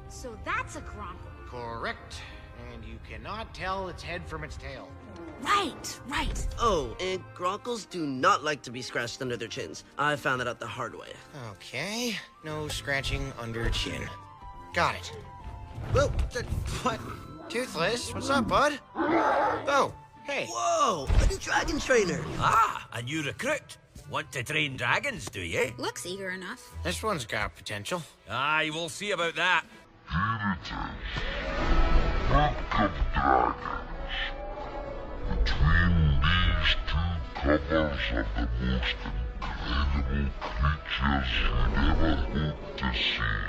So that's a Gronkle. Correct. And you cannot tell its head from its tail. Right. Oh, and Gronkles do not like to be scratched under their chins. I found that out the hard way. Okay. No scratching under chin. Got it. Whoa, what? Toothless, what's up, bud? Oh, hey. Whoa, a new dragon trainer. Ah, a new recruit. Want to train dragons, do you? Looks eager enough. This one's got potential. Aye, we'll see about that. Between these two covers are the most incredible creatures you'd ever hope to see.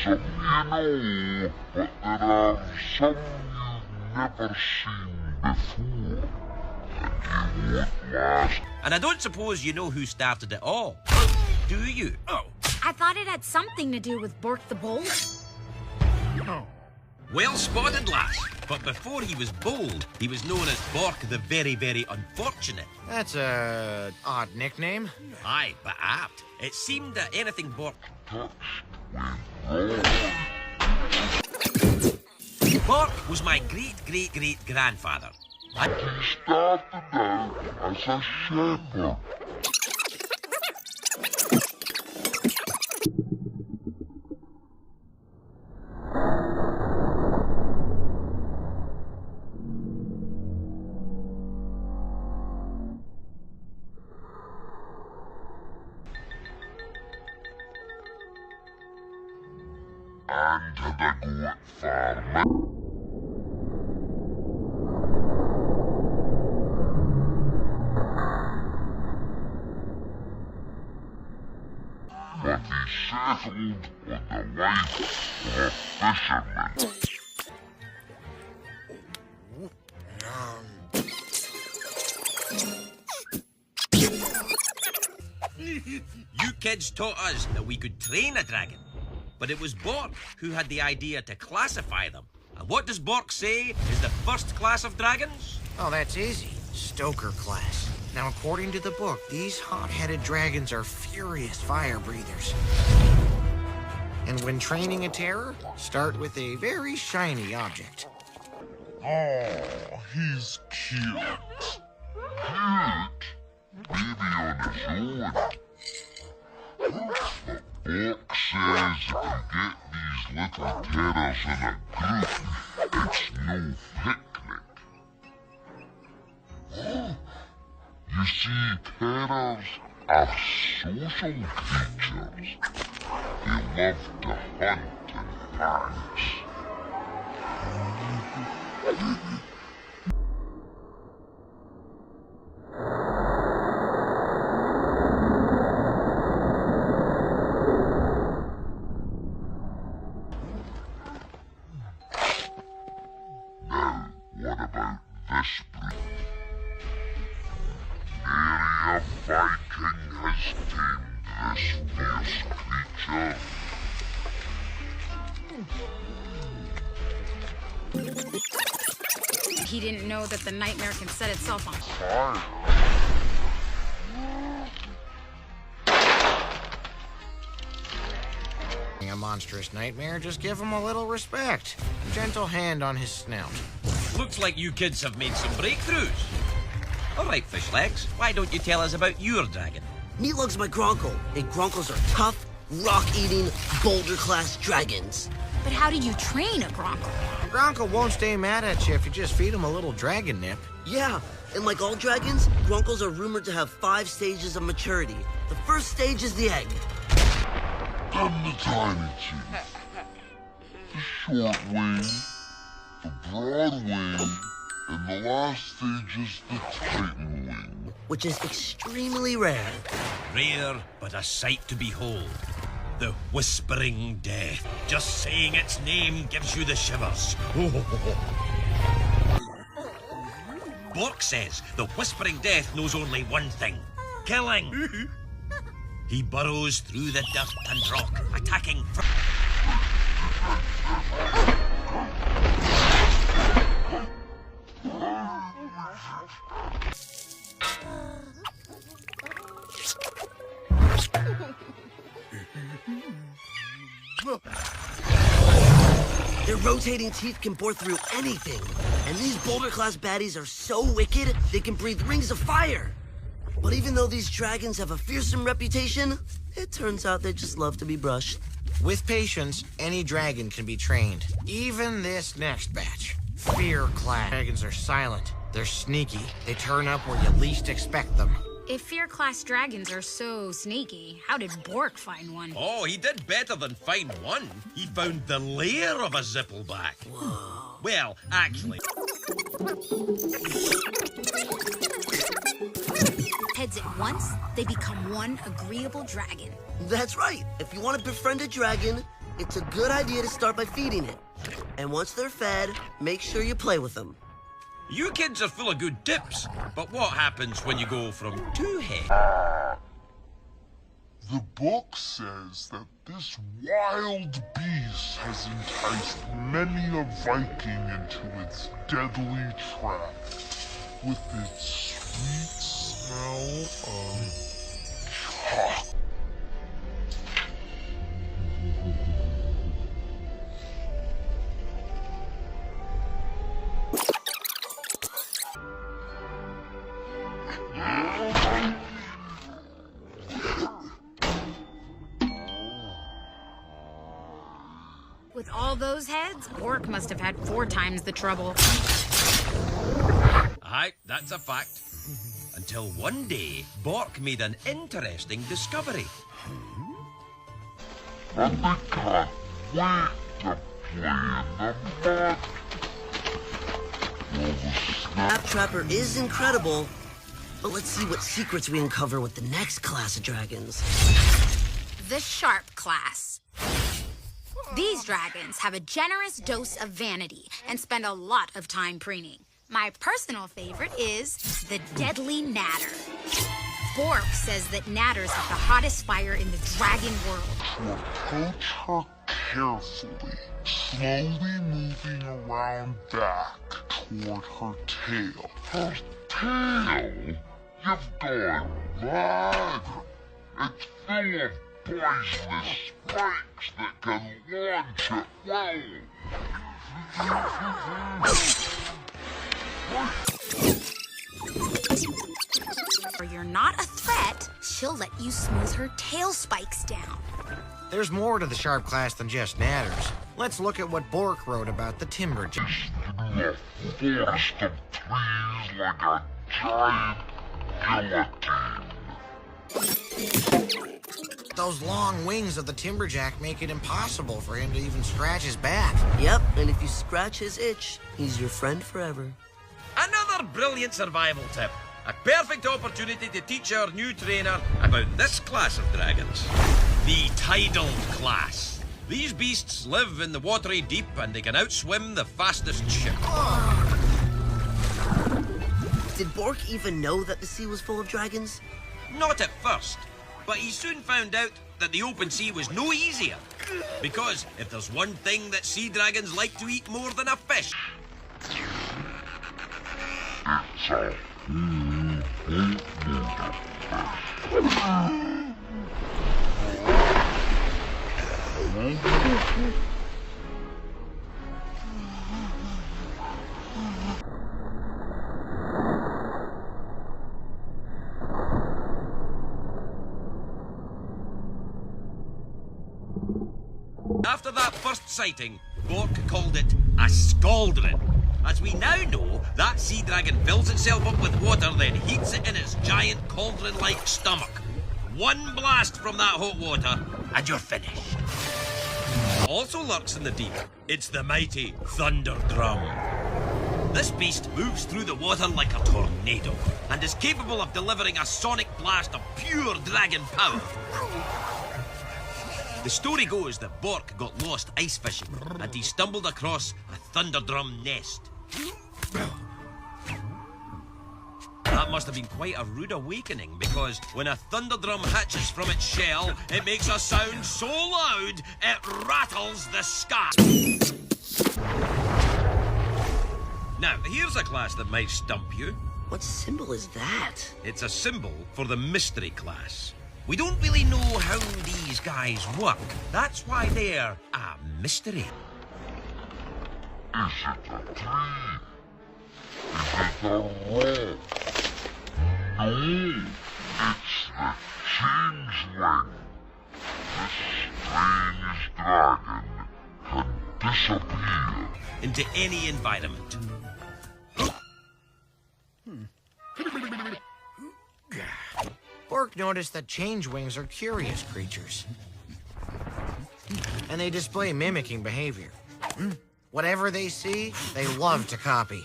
Some you know, but there are some you've never seen before. And you won't last. And I don't suppose you know who started it all, do you? Oh. I thought it had something to do with Bork the Bold. Well spotted, lass. But before he was bold, he was known as Bork the Very, Very Unfortunate. That's a odd nickname. Aye, but apt. It seemed that anything Bork... Bork was my great-great-great-grandfather. He started out as a shepherd. And had a goat farm. But he settled on the life of a fisherman. You kids taught us that we could train a dragon. But it was Bork who had the idea to classify them. And what does Bork say is the first class of dragons? Oh, that's easy. Stoker class. Now, according to the book, these hot-headed dragons are furious fire breathers. And when training a terror, start with a very shiny object. Oh, he's cute. Cute? Maybe on his own. But Bork says if you get these little terrors in a group, it's no picnic. You see, terrors are social creatures. They love to hunt in packs. Now, what about this breed? Nary a Viking has tamed this fierce creature. He didn't know that the nightmare can set itself on Fire. A monstrous nightmare, just give him a little respect. A gentle hand on his snout. Looks like you kids have made some breakthroughs. All right, fish legs, why don't you tell us about your dragon? Meatlug's my Gronkle, and Gronkles are tough, rock-eating, boulder-class dragons. But how do you train a Gronkle? Gronkle won't stay mad at you if you just feed him a little dragon nip. Yeah, and like all dragons, Gronkles are rumored to have 5 stages of maturity. The first stage is the egg. Then the tiny teeth. The short wing. The broad wing. And the last stage is the titan wing. Which is extremely rare. Rare, but a sight to behold. The Whispering Death. Just saying its name gives you the shivers. Bork says the Whispering Death knows only one thing. Killing. He burrows through the dirt and rock, attacking... Their rotating teeth can bore through anything. And these boulder-class baddies are so wicked, they can breathe rings of fire. But even though these dragons have a fearsome reputation, it turns out they just love to be brushed. With patience, any dragon can be trained. Even this next batch. Fear-class dragons are silent. They're sneaky. They turn up where you least expect them. If fear-class dragons are so sneaky, how did Bork find one? Oh, he did better than find one. He found the lair of a zippleback. Whoa. Well, actually... Heads at once, they become one agreeable dragon. That's right. If you want to befriend a dragon, it's a good idea to start by feeding it. And once they're fed, make sure you play with them. You kids are full of good tips, but what happens when you go from 2 heads? The book says that this wild beast has enticed many a Viking into its deadly trap with its sweet smell of chalk. With all those heads, Bork must have had 4 times the trouble. Aye, that's a fact. Until one day, Bork made an interesting discovery. And they can't wait to play in the mud. Well, the Snap Trapper is incredible, but let's see what secrets we uncover with the next class of dragons. The Sharp class. These dragons have a generous dose of vanity and spend a lot of time preening. My personal favorite is the Deadly Natter. Bork says that natters have the hottest fire in the dragon world. to approach her carefully, slowly moving around back toward her tail. Her tail? You've gone mad. It's full of poisonous spikes that can launch at will. Or you're not a threat, she'll let you smooth her tail spikes down. There's more to the Sharp class than just natters. Let's look at what Bork wrote about the Timberjack. Through a forest of trees like a giant guillotine. Those long wings of the Timberjack make it impossible for him to even scratch his back. Yep, and if you scratch his itch, he's your friend forever. Another brilliant survival tip. A perfect opportunity to teach our new trainer about this class of dragons. The Tidal class. These beasts live in the watery deep and they can outswim the fastest ship. Did Bork even know that the sea was full of dragons? Not at first, but he soon found out that the open sea was no easier. Because if there's one thing that sea dragons like to eat more than a fish, It's a after that first sighting, Bork called it a scaldron. As we now know, that sea dragon fills itself up with water, then heats it in its giant cauldron-like stomach. One blast from that hot water, and you're finished. Also lurks in the deep, it's the mighty Thunder Drum. This beast moves through the water like a tornado, and is capable of delivering a sonic blast of pure dragon power. The story goes that Bork got lost ice fishing, and he stumbled across a Thunder Drum nest. That must have been quite a rude awakening, because when a thunder drum hatches from its shell, it makes a sound so loud, it rattles the sky. Now, here's a class that might stump you. What symbol is that? It's a symbol for the mystery class. We don't really know how these guys work. That's why they're a mystery. Is it a tree? Is it a rock? No, it's the changeling. This strange dragon can disappear. Into any environment. Bork noticed that changelings are curious creatures. And they display mimicking behavior. Whatever they see, they love to copy.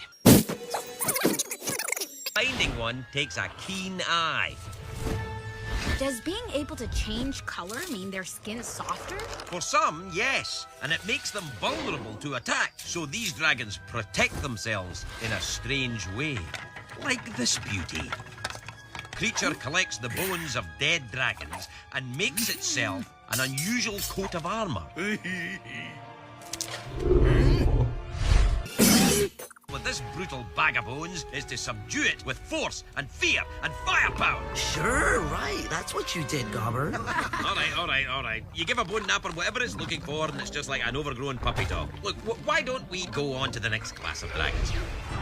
Finding one takes a keen eye. Does being able to change color mean their skin's softer? For some, yes, and it makes them vulnerable to attack, so these dragons protect themselves in a strange way. Like this beauty. Creature collects the bones of dead dragons and makes itself an unusual coat of armor. With this brutal bag of bones is to subdue it with force and fear and firepower. Sure, right. That's what you did, Gobber. All right. You give a bone napper whatever it's looking for, and it's just like an overgrown puppy dog. Look, why don't we go on to the next class of dragons?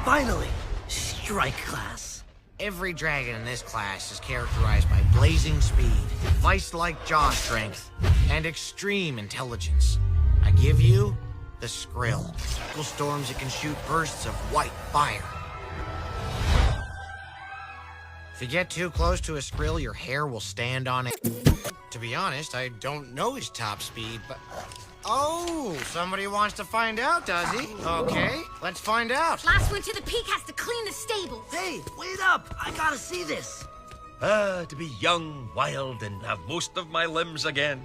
Finally, strike class. Every dragon in this class is characterized by blazing speed, vice-like jaw strength, and extreme intelligence. I give you the Skrill. Equal storms, it can shoot bursts of white fire. If you get too close to a Skrill, your hair will stand on it. To be honest, I don't know his top speed, but... Oh, somebody wants to find out, does he? Okay, let's find out. Last one to the peak has to clean the stables. Hey, wait up! I gotta see this. To be young, wild, and have most of my limbs again.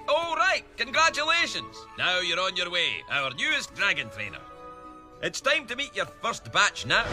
All right, congratulations. Now you're on your way, our newest dragon trainer. It's time to meet your first batch now.